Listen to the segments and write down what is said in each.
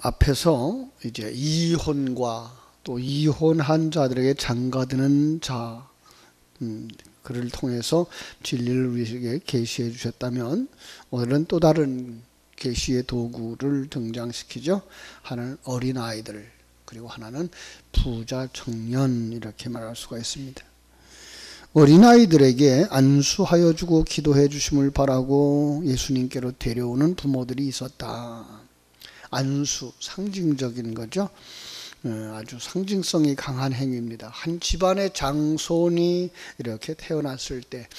앞에서 이제 이혼과 또 이혼한 자들에게 장가드는 자, 그를 통해서 진리를 우리에게 계시해 주셨다면, 오늘은 또 다른 계시의 도구를 등장시키죠. 하나는 어린아이들, 그리고 하나는 부자 청년, 이렇게 말할 수가 있습니다. 어린아이들에게 안수하여 주고 기도해 주심을 바라고 예수님께로 데려오는 부모들이 있었다. 안수, 상징적인 거죠. 아주 상징성이 강한 행위입니다. 한 집안의 장손이 이렇게 태어났을 때,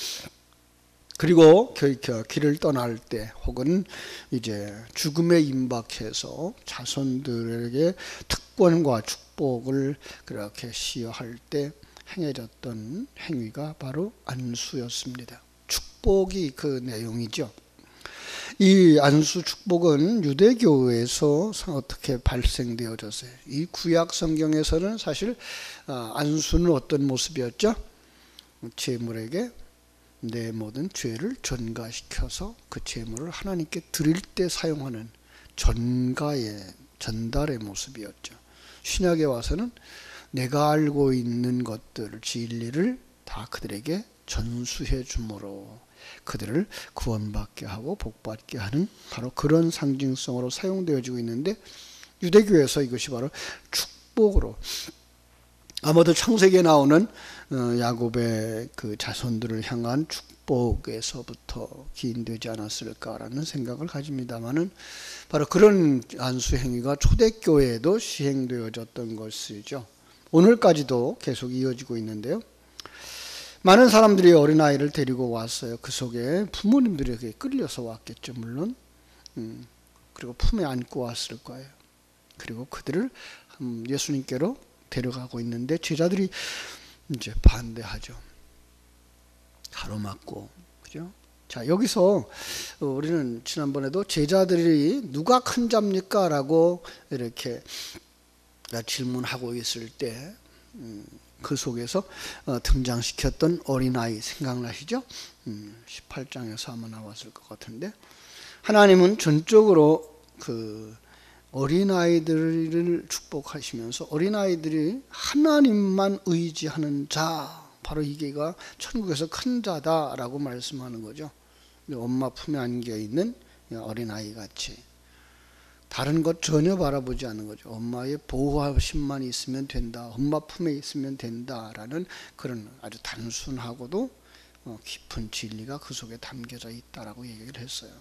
그리고 길을 떠날 때, 혹은 이제 죽음에 임박해서 자손들에게 특권과 축복을 그렇게 시여할 때 행해졌던 행위가 바로 안수였습니다. 축복이 그 내용이죠. 이 안수 축복은 유대교에서 어떻게 발생되어졌어요? 이 구약 성경에서는 사실 안수는 어떤 모습이었죠? 제물에게 내 모든 죄를 전가시켜서 그 제물을 하나님께 드릴 때 사용하는 전달의 모습이었죠. 신약에 와서는 내가 알고 있는 것들, 진리를 다 그들에게 전수해 주므로 그들을 구원받게 하고 복받게 하는 바로 그런 상징성으로 사용되어지고 있는데, 유대교에서 이것이 바로 축복으로, 아마도 창세기에 나오는 야곱의 그 자손들을 향한 축복에서부터 기인되지 않았을까라는 생각을 가집니다만은, 바로 그런 안수 행위가 초대교회에도 시행되어졌던 것이죠. 오늘까지도 계속 이어지고 있는데요. 많은 사람들이 어린아이를 데리고 왔어요. 그 속에 부모님들에게 끌려서 왔겠죠, 물론. 그리고 품에 안고 왔을 거예요. 그리고 그들을 예수님께로 데려가고 있는데, 제자들이 이제 반대하죠. 가로막고, 그죠? 자, 여기서 우리는 지난번에도 제자들이 누가 큰 자입니까? 라고 이렇게 질문하고 있을 때, 그 속에서 등장시켰던 어린아이 생각나시죠? 18장에서 아마 나왔을 것 같은데, 하나님은 전적으로 그 어린아이들을 축복하시면서 어린아이들이 하나님만 의지하는 자, 바로 이게가 천국에서 큰 자다라고 말씀하는 거죠. 엄마 품에 안겨있는 어린아이 같이 다른 것 전혀 바라보지 않는 거죠. 엄마의 보호하심만 있으면 된다, 엄마 품에 있으면 된다라는 그런 아주 단순하고도 깊은 진리가 그 속에 담겨져 있다라고 얘기를 했어요.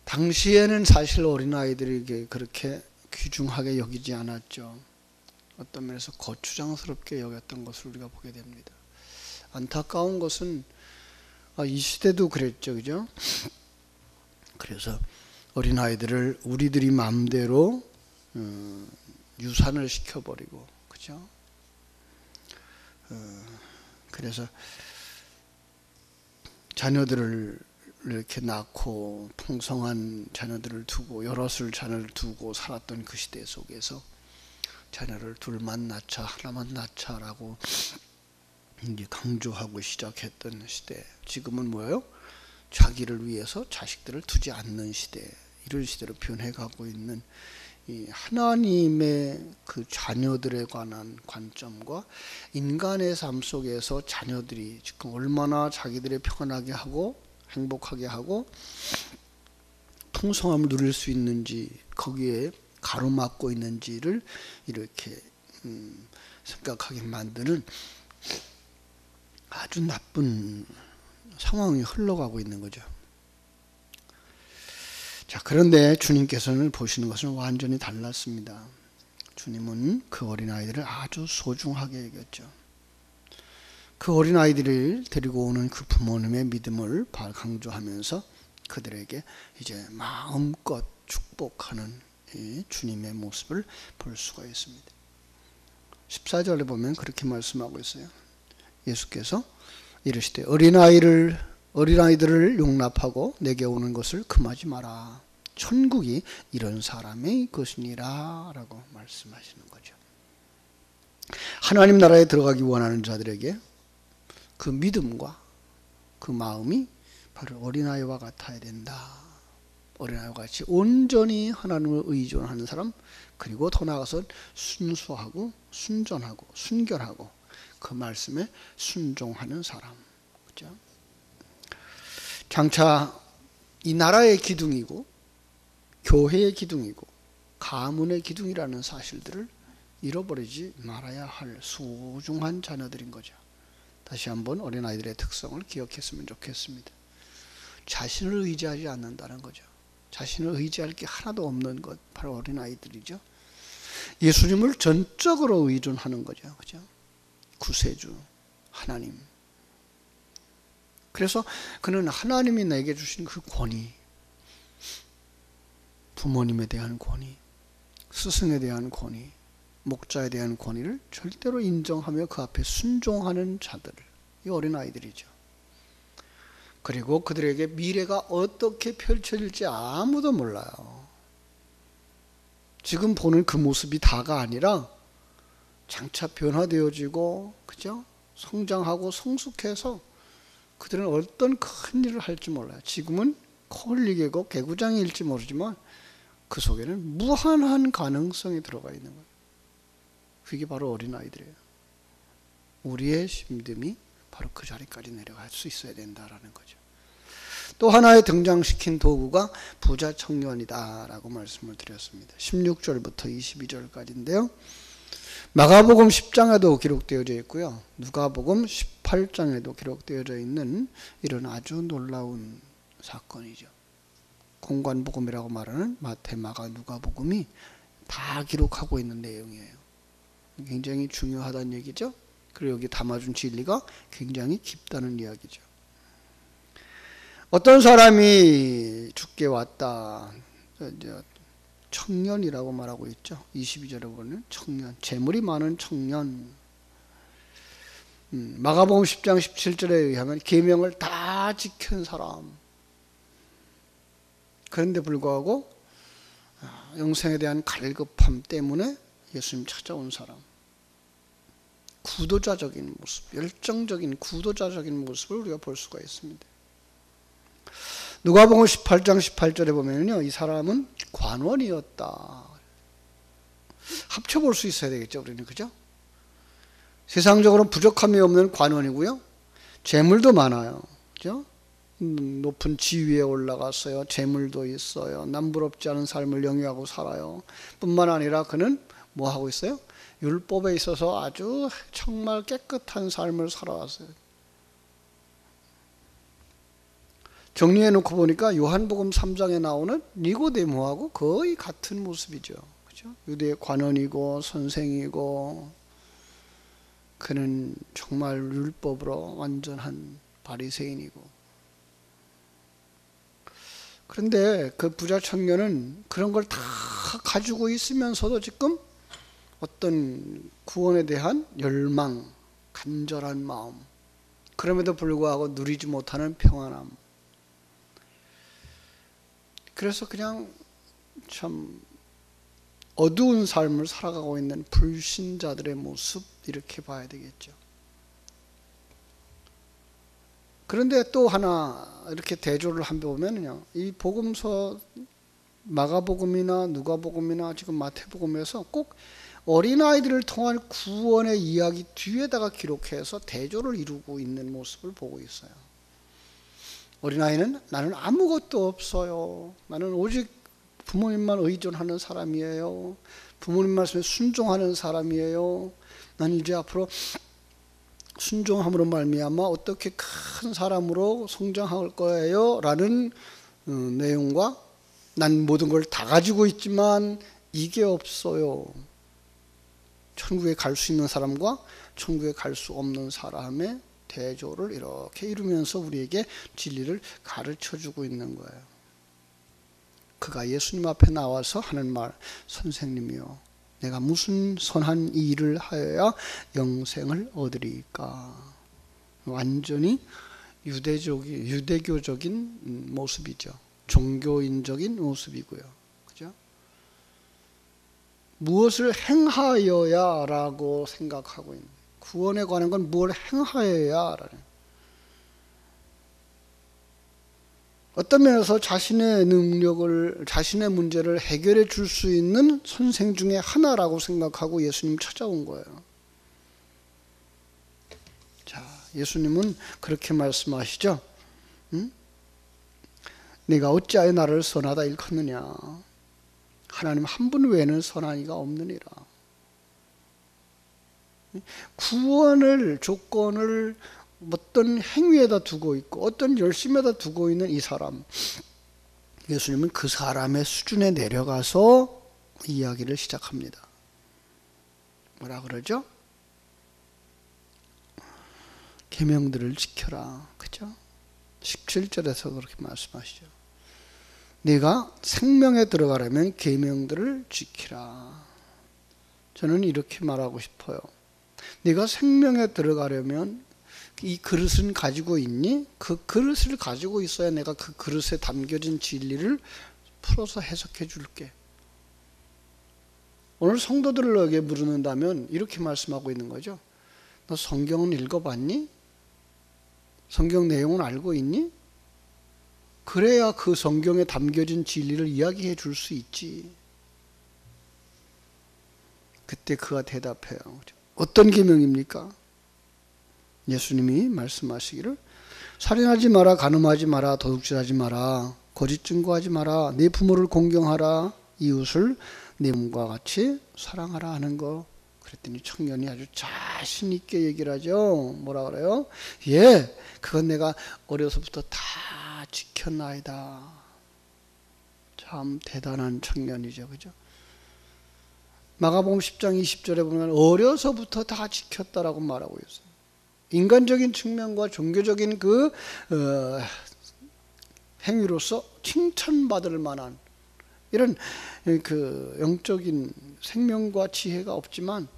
당시에는 사실 어린아이들에게 그렇게 귀중하게 여기지 않았죠. 어떤 면에서 거추장스럽게 여겼던 것을 우리가 보게 됩니다. 안타까운 것은 이 시대도 그랬죠, 그죠? 그래서 어린아이들을 우리들이 마음대로 유산을 시켜버리고, 그죠? 그래서 자녀들을 이렇게 낳고 풍성한 자녀들을 두고 여럿을 자녀를 두고 살았던 그 시대 속에서 자녀를 둘만 낳자, 하나만 낳자라고 이제 강조하고 시작했던 시대. 지금은 뭐예요? 자기를 위해서 자식들을 두지 않는 시대, 이런 시대로 변해가고 있는 이 하나님의 그 자녀들에 관한 관점과 인간의 삶 속에서 자녀들이 지금 얼마나 자기들이 평안하게 하고 행복하게 하고 풍성함을 누릴 수 있는지, 거기에 가로막고 있는지를 이렇게 생각하게 만드는 아주 나쁜 상황이 흘러가고 있는 거죠. 자, 그런데 주님께서는 보시는 것은 완전히 달랐습니다. 주님은 그 어린아이들을 아주 소중하게 여겼죠. 그 어린아이들을 데리고 오는 그 부모님의 믿음을 강조하면서 그들에게 이제 마음껏 축복하는 이 주님의 모습을 볼 수가 있습니다. 14절에 보면 그렇게 말씀하고 있어요. 예수께서 이르시되 어린아이들을 용납하고 내게 오는 것을 금하지 마라. 천국이 이런 사람의 것이니라 라고 말씀하시는 거죠. 하나님 나라에 들어가기 원하는 자들에게 그 믿음과 그 마음이 바로 어린아이와 같아야 된다. 어린아이와 같이 온전히 하나님을 의존하는 사람, 그리고 더 나아가서 순수하고 순전하고 순결하고 그 말씀에 순종하는 사람. 그죠? 장차 이 나라의 기둥이고 교회의 기둥이고 가문의 기둥이라는 사실들을 잃어버리지 말아야 할 소중한 자녀들인 거죠. 다시 한번 어린아이들의 특성을 기억했으면 좋겠습니다. 자신을 의지하지 않는다는 거죠. 자신을 의지할 게 하나도 없는 것, 바로 어린아이들이죠. 예수님을 전적으로 의존하는 거죠. 그죠? 구세주, 하나님. 그래서 그는 하나님이 내게 주신 그 권위, 부모님에 대한 권위, 스승에 대한 권위, 목자에 대한 권위를 절대로 인정하며 그 앞에 순종하는 자들, 이 어린아이들이죠. 그리고 그들에게 미래가 어떻게 펼쳐질지 아무도 몰라요. 지금 보는 그 모습이 다가 아니라 장차 변화되어지고, 그죠? 성장하고 성숙해서 그들은 어떤 큰 일을 할지 몰라요. 지금은 콜리게고 개구장일지 모르지만 그 속에는 무한한 가능성이 들어가 있는 거예요. 그게 바로 어린아이들이에요. 우리의 심듦이 바로 그 자리까지 내려갈 수 있어야 된다라는 거죠. 또 하나의 등장시킨 도구가 부자 청년이다라고 말씀을 드렸습니다. 16절부터 22절까지인데요. 마가복음 10장에도 기록되어져 있고요. 누가복음 18장에도 기록되어져 있는 이런 아주 놀라운 사건이죠. 공관복음이라고 말하는 마태, 마가, 누가복음이 다 기록하고 있는 내용이에요. 굉장히 중요하다는 얘기죠. 그리고 여기 담아준 진리가 굉장히 깊다는 이야기죠. 어떤 사람이 죽게 왔다. 청년이라고 말하고 있죠. 22절에 보면 청년, 재물이 많은 청년. 마가복음 10장 17절에 의하면 계명을 다 지킨 사람. 그런데 불구하고 영생에 대한 갈급함 때문에 예수님 찾아온 사람. 구도자적인 모습, 열정적인 구도자적인 모습을 우리가 볼 수가 있습니다. 누가복음 18장 18절에 보면요, 이 사람은 관원이었다. 합쳐볼 수 있어야 되겠죠, 우리는. 그죠? 세상적으로 부족함이 없는 관원이고요, 재물도 많아요. 그죠? 높은 지위에 올라갔어요. 재물도 있어요. 남부럽지 않은 삶을 영위하고 살아요. 뿐만 아니라 그는 뭐 하고 있어요? 율법에 있어서 아주 정말 깨끗한 삶을 살아왔어요. 정리해 놓고 보니까 요한복음 3장에 나오는 니고데모하고 거의 같은 모습이죠. 그죠? 유대 관원이고 선생이고, 그는 정말 율법으로 완전한 바리새인이고. 그런데 그 부자 청년은 그런 걸 다 가지고 있으면서도 지금 어떤 구원에 대한 열망, 간절한 마음, 그럼에도 불구하고 누리지 못하는 평안함. 그래서 그냥 참 어두운 삶을 살아가고 있는 불신자들의 모습, 이렇게 봐야 되겠죠. 그런데 또 하나 이렇게 대조를 한번 보면요, 이 복음서 마가복음이나 누가복음이나 지금 마태복음에서 꼭 어린아이들을 통한 구원의 이야기 뒤에다가 기록해서 대조를 이루고 있는 모습을 보고 있어요. 어린아이는 나는 아무것도 없어요. 나는 오직 부모님만 의존하는 사람이에요. 부모님 말씀에 순종하는 사람이에요. 나는 이제 앞으로 순종함으로 말미암아 어떻게 큰 사람으로 성장할 거예요 라는 내용과, 난 모든 걸 다 가지고 있지만 이게 없어요. 천국에 갈 수 있는 사람과 천국에 갈 수 없는 사람의 대조를 이렇게 이루면서 우리에게 진리를 가르쳐주고 있는 거예요. 그가 예수님 앞에 나와서 하는 말, 선생님이요, 내가 무슨 선한 일을 하여야 영생을 얻으리까? 완전히 유대교적인 모습이죠. 종교인적인 모습이고요. 그죠? 무엇을 행하여야 라고 생각하고 있는, 구원에 관한 건 뭘 행하여야 라는. 어떤 면에서 자신의 능력을, 자신의 문제를 해결해 줄 수 있는 선생 중에 하나라고 생각하고 예수님 찾아온 거예요. 자, 예수님은 그렇게 말씀하시죠. 응? 네가 어찌하여 나를 선하다 일컫느냐. 하나님 한 분 외에는 선한 이가 없느니라. 구원을, 조건을 어떤 행위에다 두고 있고 어떤 열심에다 두고 있는 이 사람, 예수님은 그 사람의 수준에 내려가서 이야기를 시작합니다. 뭐라 그러죠? 계명들을 지켜라. 그죠? 17절에서 그렇게 말씀하시죠. 네가 생명에 들어가려면 계명들을 지키라. 저는 이렇게 말하고 싶어요. 네가 생명에 들어가려면 이 그릇은 가지고 있니? 그 그릇을 가지고 있어야 내가 그 그릇에 담겨진 진리를 풀어서 해석해 줄게. 오늘 성도들에게 물는다면 이렇게 말씀하고 있는 거죠. 너 성경은 읽어봤니? 성경 내용은 알고 있니? 그래야 그 성경에 담겨진 진리를 이야기해 줄 수 있지. 그때 그가 대답해요. 어떤 계명입니까? 예수님이 말씀하시기를 살인하지 마라, 간음하지 마라, 도둑질하지 마라, 거짓 증거하지 마라, 네 부모를 공경하라, 이웃을 네 몸과 같이 사랑하라 하는 거. 그랬더니 청년이 아주 자신 있게 얘기를 하죠. 뭐라 그래요? 예, 그건 내가 어려서부터 다 지켰나이다. 참 대단한 청년이죠. 그죠? 마가복음 10장 20절에 보면 어려서부터 다 지켰다라고 말하고 있어요. 인간적인 측면과 종교적인 그 행위로서 칭찬받을 만한 이런 그 영적인 생명과 지혜가 없지만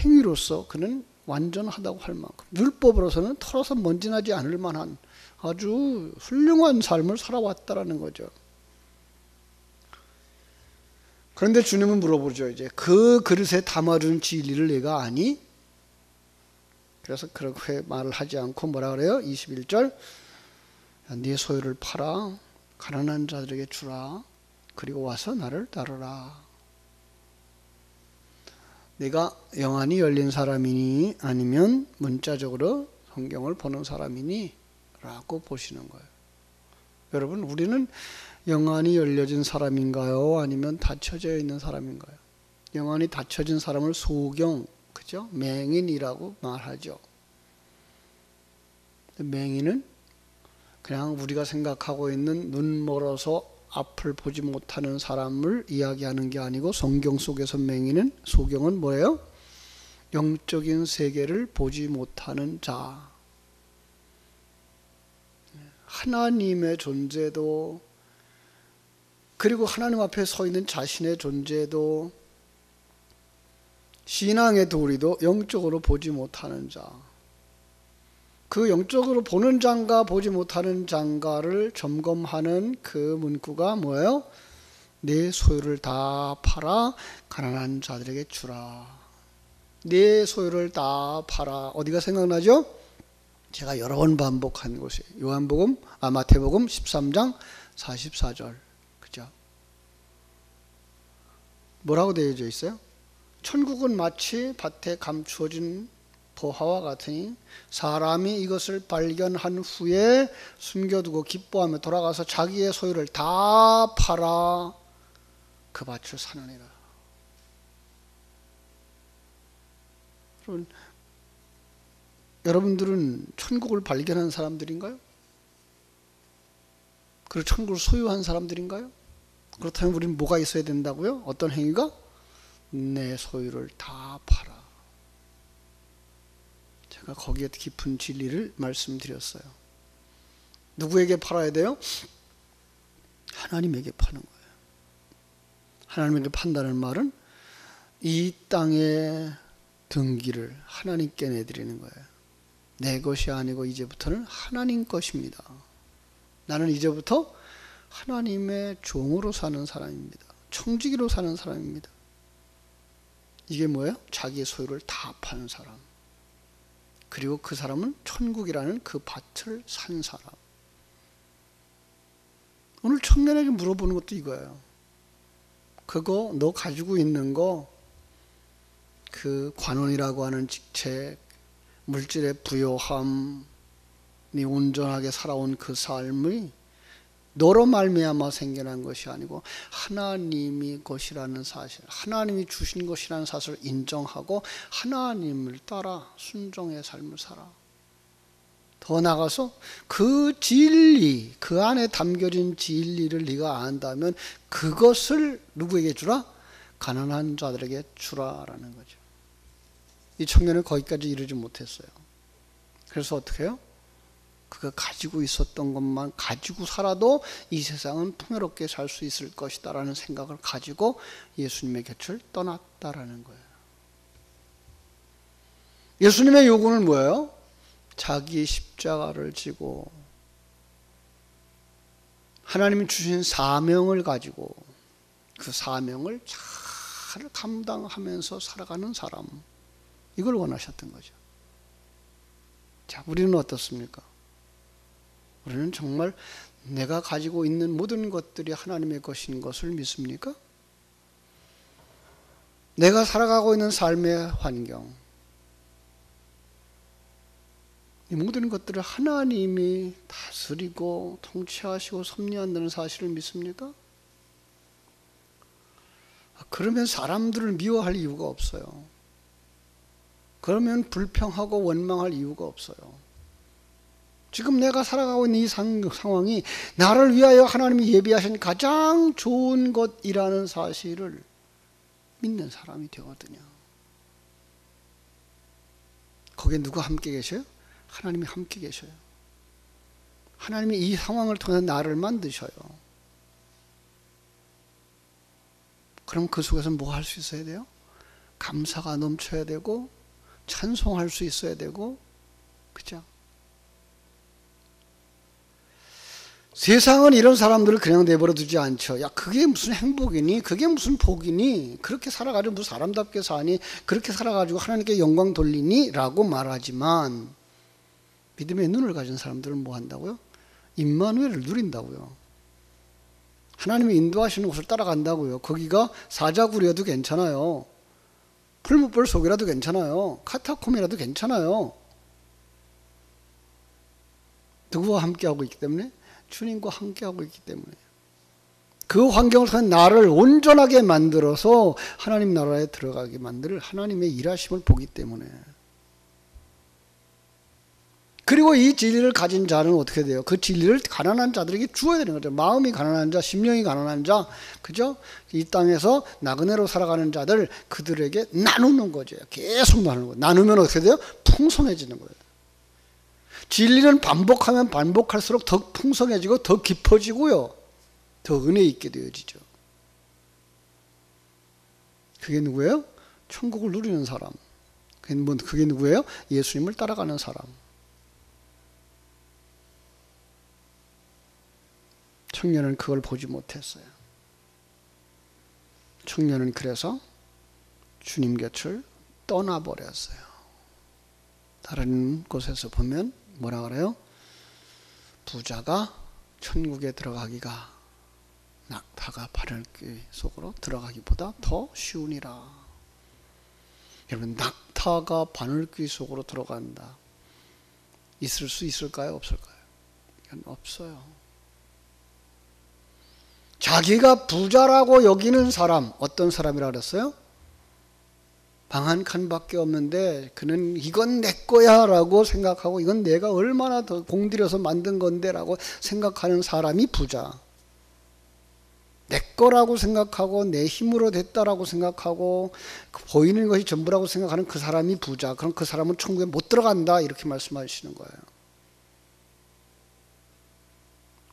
행위로서 그는 완전하다고 할 만큼 율법으로서는 털어서 먼지나지 않을 만한 아주 훌륭한 삶을 살아왔다라는 거죠. 그런데 주님은 물어보죠. 이제 그 그릇에 담아준 진리를 내가 아니? 그래서 그렇게 말을 하지 않고 뭐라 그래요? 21절 네 소유를 팔아 가난한 자들에게 주라. 그리고 와서 나를 따르라. 내가 영안이 열린 사람이니 아니면 문자적으로 성경을 보는 사람이니? 라고 보시는 거예요. 여러분, 우리는 영안이 열려진 사람인가요? 아니면 닫혀져 있는 사람인가요? 영안이 닫혀진 사람을 소경, 그죠? 맹인이라고 말하죠. 맹인은 그냥 우리가 생각하고 있는 눈 멀어서 앞을 보지 못하는 사람을 이야기하는 게 아니고 성경 속에서 맹인은, 소경은 뭐예요? 영적인 세계를 보지 못하는 자. 하나님의 존재도, 그리고 하나님 앞에 서 있는 자신의 존재도, 신앙의 도리도 영적으로 보지 못하는 자. 그 영적으로 보는 장과 보지 못하는 장가를 점검하는 그 문구가 뭐예요? 내 소유를 다 팔아 가난한 자들에게 주라. 내 소유를 다 팔아. 어디가 생각나죠? 제가 여러 번 반복한 곳이 마태복음 13장 44절. 그죠? 뭐라고 되어져 있어요? 천국은 마치 밭에 감추어진 보화와 같으니 사람이 이것을 발견한 후에 숨겨두고 기뻐하며 돌아가서 자기의 소유를 다 팔아 그 밭을 사느니라. 여러분들은 천국을 발견한 사람들인가요? 그리고 천국을 소유한 사람들인가요? 그렇다면 우리는 뭐가 있어야 된다고요? 어떤 행위가? 내 소유를 다 팔아. 제가 거기에 깊은 진리를 말씀드렸어요. 누구에게 팔아야 돼요? 하나님에게 파는 거예요. 하나님에게 판다는 말은 이 땅의 등기를 하나님께 내드리는 거예요. 내 것이 아니고 이제부터는 하나님 것입니다. 나는 이제부터 하나님의 종으로 사는 사람입니다. 청지기로 사는 사람입니다. 이게 뭐예요? 자기의 소유를 다 파는 사람. 그리고 그 사람은 천국이라는 그 밭을 산 사람. 오늘 청년에게 물어보는 것도 이거예요. 그거 너 가지고 있는 거, 그 관원이라고 하는 직책, 물질의 부요함, 네 온전하게 살아온 그 삶이 너로 말미암아 생겨난 것이 아니고 하나님이 것이라는 사실, 하나님이 주신 것이라는 사실을 인정하고 하나님을 따라 순종의 삶을 살아. 더 나아가서 그 진리, 그 안에 담겨진 진리를 네가 안다면 그것을 누구에게 주라? 가난한 자들에게 주라라는 거죠. 이 청년은 거기까지 이르지 못했어요. 그래서 어떻게 해요? 그가 가지고 있었던 것만 가지고 살아도 이 세상은 풍요롭게 살 수 있을 것이다 라는 생각을 가지고 예수님의 곁을 떠났다라는 거예요. 예수님의 요구는 뭐예요? 자기 십자가를 지고 하나님이 주신 사명을 가지고 그 사명을 잘 감당하면서 살아가는 사람, 이걸 원하셨던 거죠. 자, 우리는 어떻습니까? 우리는 정말 내가 가지고 있는 모든 것들이 하나님의 것인 것을 믿습니까? 내가 살아가고 있는 삶의 환경, 이 모든 것들을 하나님이 다스리고 통치하시고 섭리한다는 사실을 믿습니까? 그러면 사람들을 미워할 이유가 없어요. 그러면 불평하고 원망할 이유가 없어요. 지금 내가 살아가고 있는 이 상황이 나를 위하여 하나님이 예비하신 가장 좋은 것이라는 사실을 믿는 사람이 되거든요. 거기에 누가 함께 계셔요? 하나님이 함께 계셔요. 하나님이 이 상황을 통해서 나를 만드셔요. 그럼 그 속에서 뭐 할 수 있어야 돼요? 감사가 넘쳐야 되고 찬송할 수 있어야 되고, 그죠? 세상은 이런 사람들을 그냥 내버려 두지 않죠. 야, 그게 무슨 행복이니? 그게 무슨 복이니? 그렇게 살아가지고 무슨 사람답게 사니? 그렇게 살아가지고 하나님께 영광 돌리니? 라고 말하지만 믿음의 눈을 가진 사람들은 뭐 한다고요? 임마누엘을 누린다고요. 하나님이 인도하시는 곳을 따라간다고요. 거기가 사자굴이어도 괜찮아요. 풀무불 속이라도 괜찮아요. 카타콤이라도 괜찮아요. 누구와 함께하고 있기 때문에? 주님과 함께하고 있기 때문에. 그 환경을 통해 나를 온전하게 만들어서 하나님 나라에 들어가게 만들 하나님의 일하심을 보기 때문에. 그리고 이 진리를 가진 자는 어떻게 돼요? 그 진리를 가난한 자들에게 주어야 되는 거죠. 마음이 가난한 자, 심령이 가난한 자, 그죠? 이 땅에서 나그네로 살아가는 자들, 그들에게 나누는 거죠. 계속 나누는 거예요. 나누면 어떻게 돼요? 풍성해지는 거예요. 진리는 반복하면 반복할수록 더 풍성해지고 더 깊어지고요. 더 은혜 있게 되어지죠. 그게 누구예요? 천국을 누리는 사람. 그게 누구예요? 예수님을 따라가는 사람. 청년은 그걸 보지 못했어요. 청년은 그래서 주님 곁을 떠나버렸어요. 다른 곳에서 보면 뭐라 그래요? 부자가 천국에 들어가기가 낙타가 바늘귀 속으로 들어가기보다 더 쉬우니라. 여러분, 낙타가 바늘귀 속으로 들어간다. 있을 수 있을까요? 없을까요? 이건 없어요. 자기가 부자라고 여기는 사람, 어떤 사람이라 그랬어요? 방 한 칸밖에 없는데 그는 이건 내 거야 라고 생각하고 이건 내가 얼마나 더 공들여서 만든 건데 라고 생각하는 사람이 부자. 내 거라고 생각하고 내 힘으로 됐다라고 생각하고 보이는 것이 전부라고 생각하는 그 사람이 부자. 그럼 그 사람은 천국에 못 들어간다, 이렇게 말씀하시는 거예요.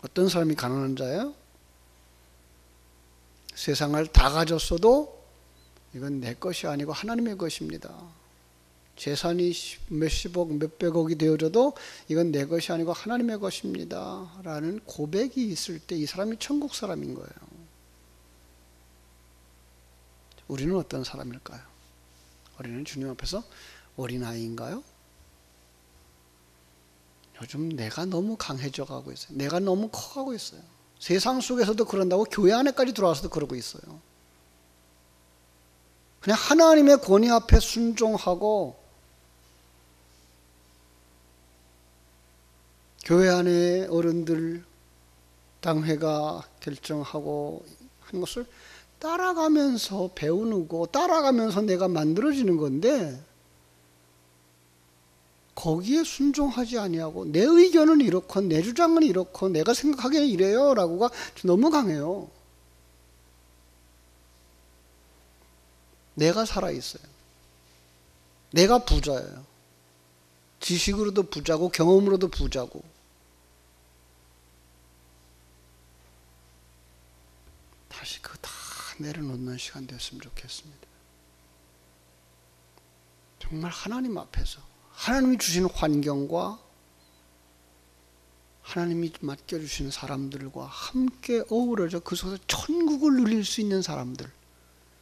어떤 사람이 가난한 자예요? 세상을 다 가졌어도 이건 내 것이 아니고 하나님의 것입니다. 재산이 몇십억, 몇백억이 되어져도 이건 내 것이 아니고 하나님의 것입니다 라는 고백이 있을 때 이 사람이 천국 사람인 거예요. 우리는 어떤 사람일까요? 우리는 주님 앞에서 어린아이인가요? 요즘 내가 너무 강해져 가고 있어요. 내가 너무 커가고 있어요. 세상 속에서도 그런다고 교회 안에까지 들어와서도 그러고 있어요. 그냥 하나님의 권위 앞에 순종하고 교회 안에 어른들 당회가 결정하고 하는 것을 따라가면서 배우는 거, 따라가면서 내가 만들어지는 건데 거기에 순종하지 아니하고 내 의견은 이렇고 내 주장은 이렇고 내가 생각하기에는 이래요 라고가 너무 강해요. 내가 살아있어요. 내가 부자예요. 지식으로도 부자고 경험으로도 부자고. 다시 그거 다 내려놓는 시간 됐으면 좋겠습니다. 정말 하나님 앞에서 하나님이 주시는 환경과 하나님이 맡겨주시는 사람들과 함께 어우러져 그 속에서 천국을 누릴 수 있는 사람들,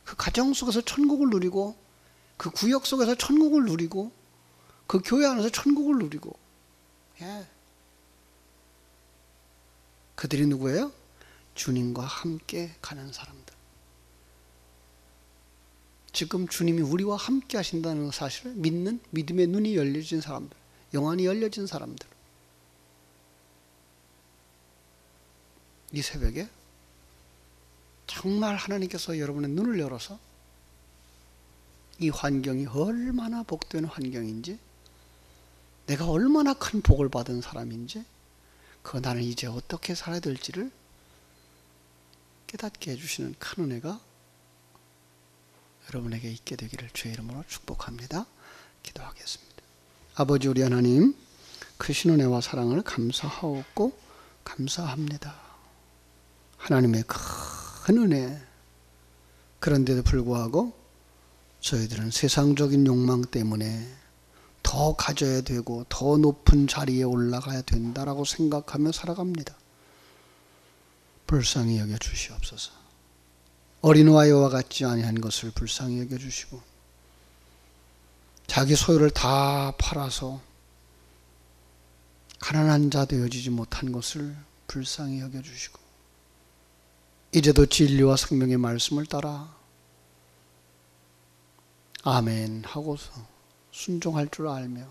그 가정 속에서 천국을 누리고 그 구역 속에서 천국을 누리고 그 교회 안에서 천국을 누리고, 예. 그들이 누구예요? 주님과 함께 가는 사람들. 지금 주님이 우리와 함께 하신다는 사실을 믿는 믿음의 눈이 열려진 사람들, 영안이 열려진 사람들. 이 새벽에 정말 하나님께서 여러분의 눈을 열어서 이 환경이 얼마나 복된 환경인지, 내가 얼마나 큰 복을 받은 사람인지, 그거 나는 이제 어떻게 살아야 될지를 깨닫게 해주시는 큰 은혜가 여러분에게 있게 되기를 주의 이름으로 축복합니다. 기도하겠습니다. 아버지 우리 하나님, 크신 은혜와 사랑을 감사하옵고 감사합니다. 하나님의 큰 은혜, 그런데도 불구하고 저희들은 세상적인 욕망 때문에 더 가져야 되고 더 높은 자리에 올라가야 된다라고 생각하며 살아갑니다. 불쌍히 여겨 주시옵소서. 어린아이와 같지 아니한 것을 불쌍히 여겨 주시고 자기 소유를 다 팔아서 가난한 자 되어지지 못한 것을 불쌍히 여겨 주시고 이제도 진리와 생명의 말씀을 따라 아멘 하고서 순종할 줄 알며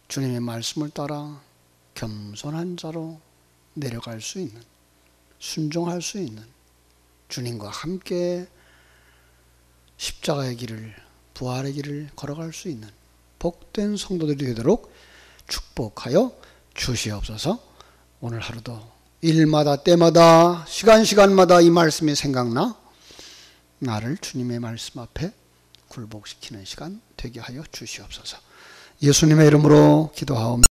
주님의 말씀을 따라 겸손한 자로 내려갈 수 있는, 순종할 수 있는, 주님과 함께 십자가의 길을, 부활의 길을 걸어갈 수 있는 복된 성도들이 되도록 축복하여 주시옵소서. 오늘 하루도 일마다 때마다 시간마다 이 말씀이 생각나 나를 주님의 말씀 앞에 굴복시키는 시간 되게 하여 주시옵소서. 예수님의 이름으로 기도하옵니다.